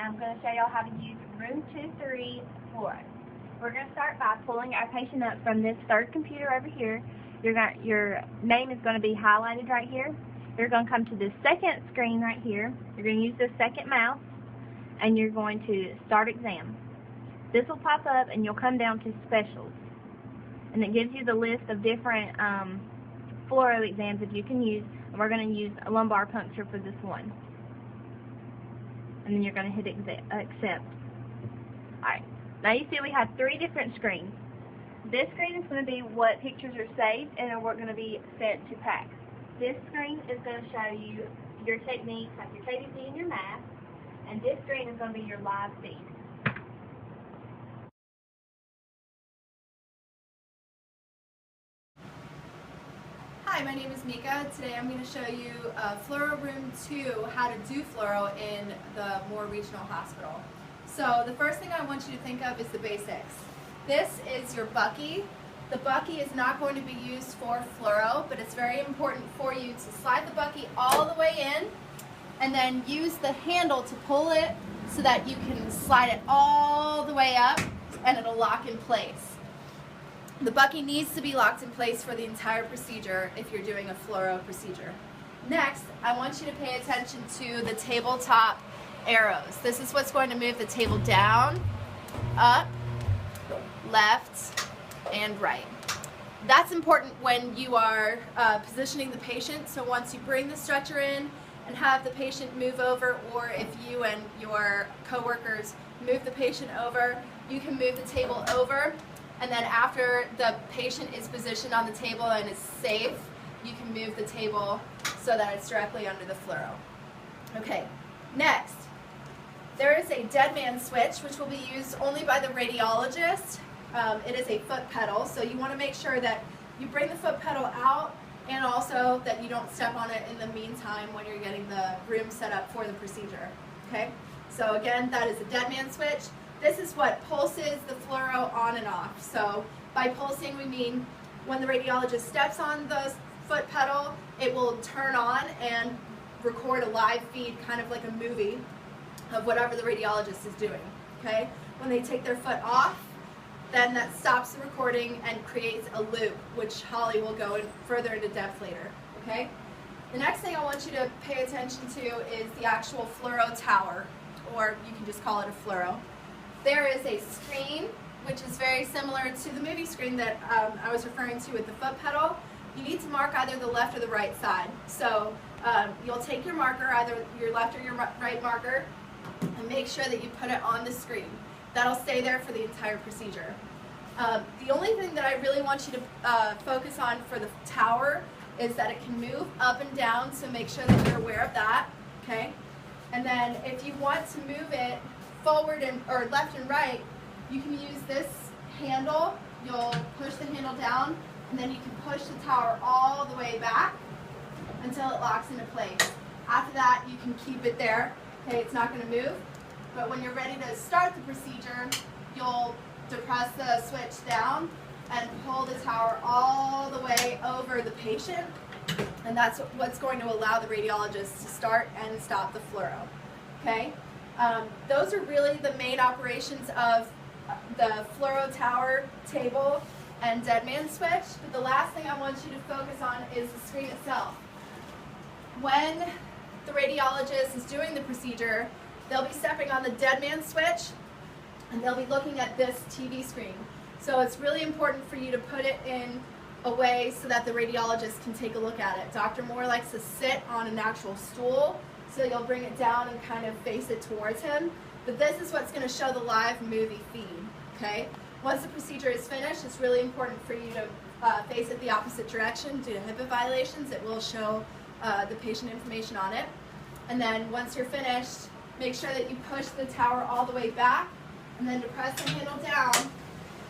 I'm going to show y'all how to use room 2-3 Flouro. We're going to start by pulling our patient up from this third computer over here. Your name is going to be highlighted right here. You're going to come to the second screen right here. You're going to use the second mouse, and you're going to start exam. This will pop up, and you'll come down to specials. And it gives you the list of different Flouro exams that you can use, and we're going to use a lumbar puncture for this one. And then you're going to hit accept. Alright, now you see we have 3 different screens. This screen is going to be what pictures are saved and are going to be sent to PACS. This screen is going to show you your techniques, like your KBC and your math, and this screen is going to be your live feed. Hi, my name is Mika. Today I'm going to show you Flouro Room 2, how to do Flouro in the more regional hospital. So the first thing I want you to think of is the basics. This is your bucky. The bucky is not going to be used for Flouro, but it's very important for you to slide the bucky all the way in and then use the handle to pull it so that you can slide it all the way up and it'll lock in place. The bucky needs to be locked in place for the entire procedure if you're doing a Flouro procedure. Next, I want you to pay attention to the tabletop arrows. This is what's going to move the table down, up, left, and right. That's important when you are positioning the patient, so once you bring the stretcher in and have the patient move over, or if you and your coworkers move the patient over, you can move the table over. And then after the patient is positioned on the table and is safe, you can move the table so that it's directly under the Flouro. Okay, next, there is a dead man switch, which will be used only by the radiologist. It is a foot pedal, so you want to make sure that you bring the foot pedal out and also that you don't step on it in the meantime when you're getting the room set up for the procedure. Okay, so again, that is a dead man switch. This is what pulses the Flouro on and off. So by pulsing, we mean when the radiologist steps on the foot pedal, it will turn on and record a live feed, kind of like a movie of whatever the radiologist is doing. Okay? When they take their foot off, then that stops the recording and creates a loop, which Holly will go further into depth later. Okay? The next thing I want you to pay attention to is the actual Flouro tower, or you can just call it a Flouro. There is a screen, which is very similar to the movie screen that I was referring to with the foot pedal. You need to mark either the left or the right side. So you'll take your marker, either your left or your right marker, and make sure that you put it on the screen. That'll stay there for the entire procedure. The only thing that I really want you to focus on for the tower is that it can move up and down, so make sure that you're aware of that. Okay? And then if you want to move it forward or left and right, you can use this handle. You'll push the handle down, and then you can push the tower all the way back until it locks into place. After that, you can keep it there. Okay, it's not going to move. But when you're ready to start the procedure, you'll depress the switch down and pull the tower all the way over the patient, and that's what's going to allow the radiologist to start and stop the Flouro. Okay? Those are really the main operations of the Flouro tower, table, and dead man switch. But the last thing I want you to focus on is the screen itself. When the radiologist is doing the procedure, they'll be stepping on the dead man switch, and they'll be looking at this TV screen. So it's really important for you to put it in a way so that the radiologist can take a look at it. Dr. Moore likes to sit on an actual stool, so you'll bring it down and kind of face it towards him. But this is what's going to show the live movie feed. Okay? Once the procedure is finished, it's really important for you to face it the opposite direction due to HIPAA violations. It will show the patient information on it. And then once you're finished, make sure that you push the tower all the way back and then depress the handle down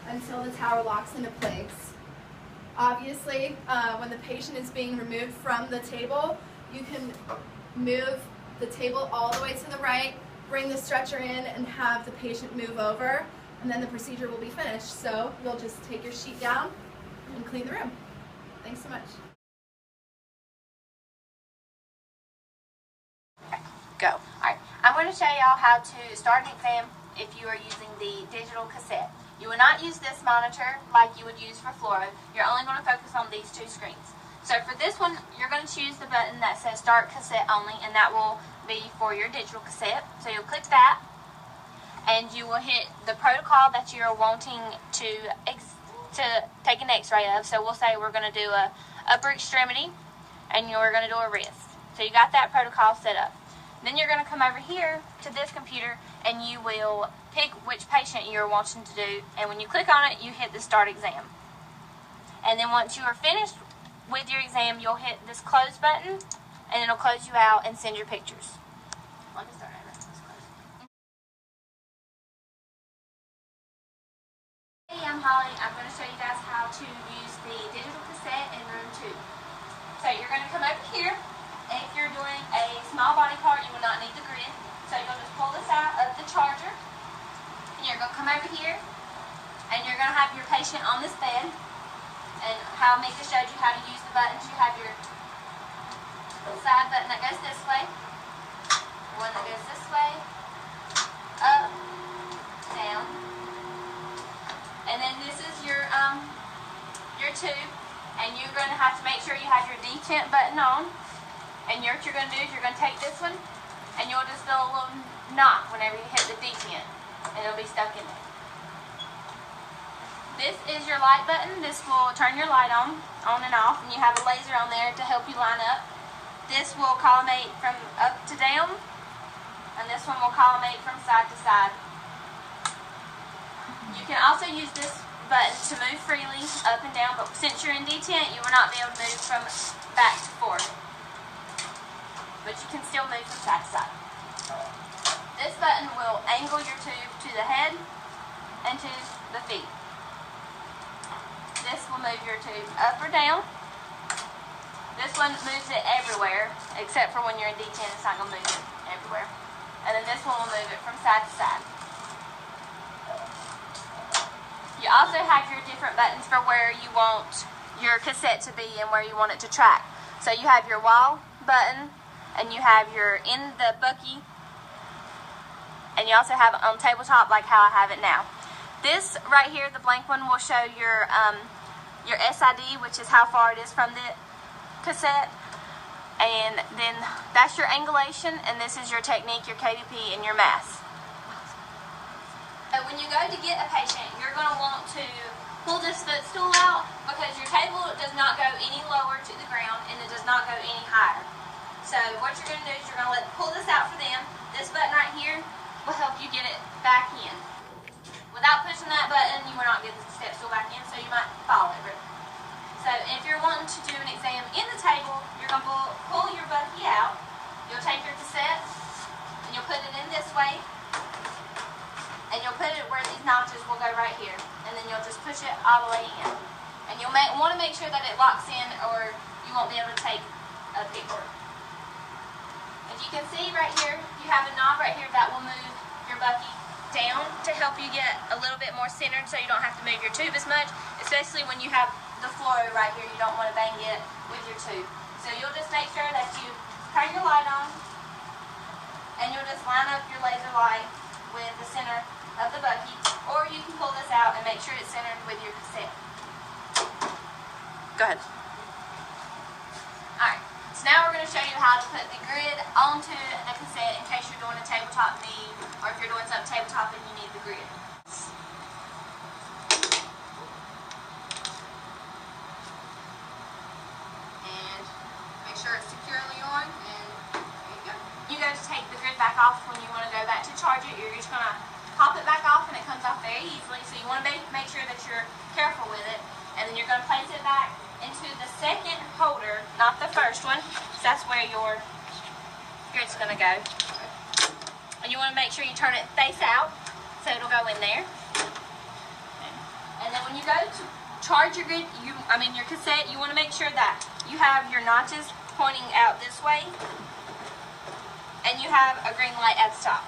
until the tower locks into place. Obviously, when the patient is being removed from the table, you can move the table all the way to the right, bring the stretcher in, and have the patient move over, and then the procedure will be finished. So you'll just take your sheet down and clean the room. Thanks so much. Go. All right. I'm going to show y'all how to start an exam if you are using the digital cassette. You will not use this monitor like you would use for Flouro. You're only going to focus on these two screens. So for this one, you're going to choose the button that says Start Cassette Only, and that will be for your digital cassette. So you'll click that, and you will hit the protocol that you're wanting to take an x-ray of. So we'll say we're going to do a upper extremity, and you're going to do a wrist. So you got that protocol set up. Then you're going to come over here to this computer and you will pick which patient you're wanting to do, and when you click on it, you hit the Start Exam. And then once you are finished with your exam, you'll hit this Close button and it'll close you out and send your pictures. Let me start over. Hey, I'm Holly. I'm going to show you guys how to use the digital cassette in room 2. So you're going to come over here. And if you're doing a small body part, you will not need the grid. So you'll just pull this out of the charger. And you're going to come over here. And you're going to have your patient on this bed. And how Mika showed you how to use the buttons, you have your side button that goes this way. One that goes this way. Up. Down. And then this is your tube. And you're going to have to make sure you have your detent button on. And what you're going to do is you're going to take this one, and you'll just feel a little knock whenever you hit the detent, and it'll be stuck in there. This is your light button. This will turn your light on and off, and you have a laser on there to help you line up. This will collimate from up to down, and this one will collimate from side to side. You can also use this button to move freely up and down, but since you're in detent, you will not be able to move from back to forth. But you can still move from side to side. This button will angle your tube to the head and to the feet. This will move your tube up or down. This one moves it everywhere, except for when you're in detent, it's not going to move it everywhere. And then this one will move it from side to side. You also have your different buttons for where you want your cassette to be and where you want it to track. So you have your wall button, and you have your in the bucky, and you also have it on tabletop like how I have it now. This right here, the blank one, will show your SID, which is how far it is from the cassette, and then that's your angulation, and this is your technique, your KVP, and your mass. When you go to get a patient, you're going to want to pull this footstool out because your table does not go any lower to the ground and it does not go any higher. So what you're going to do is you're going to pull this out for them. This button right here will help you get it back in. Without pushing that button, you will not get the step stool back in, so you might fall over it. So if you're wanting to do an exam in the table, you're going to pull your bucky out. You'll take your cassette and you'll put it in this way. And you'll put it where these notches will go right here. And then you'll just push it all the way in. And you'll want to make sure that it locks in or you won't be able to take a picture. As you can see right here, you have a knob right here that will move your bucky down to help you get a little bit more centered so you don't have to move your tube as much, especially when you have the Flouro right here. You don't want to bang it with your tube. So you'll just make sure that you turn your light on and you'll just line up your laser light with the center of the bucky, or you can pull this out and make sure it's centered with your cassette. Go ahead. Alright, so now we're going to show you how to put the grid onto the cassette in case you're doing a tabletop need, or if you're doing something tabletop and you need the grid. And make sure it's securely on, and there you go. You go to take the grid back off when you want to go back to charge it. You're just going to pop it back off and it comes off very easily, so you want to make sure that you're careful with it. And then you're going to place it back into the second holder, not the first one, so that's where your grid's going to go. And you want to make sure you turn it face out so it'll go in there. And then when you go to charge your grid, your cassette, you want to make sure that you have your notches pointing out this way and you have a green light at the top.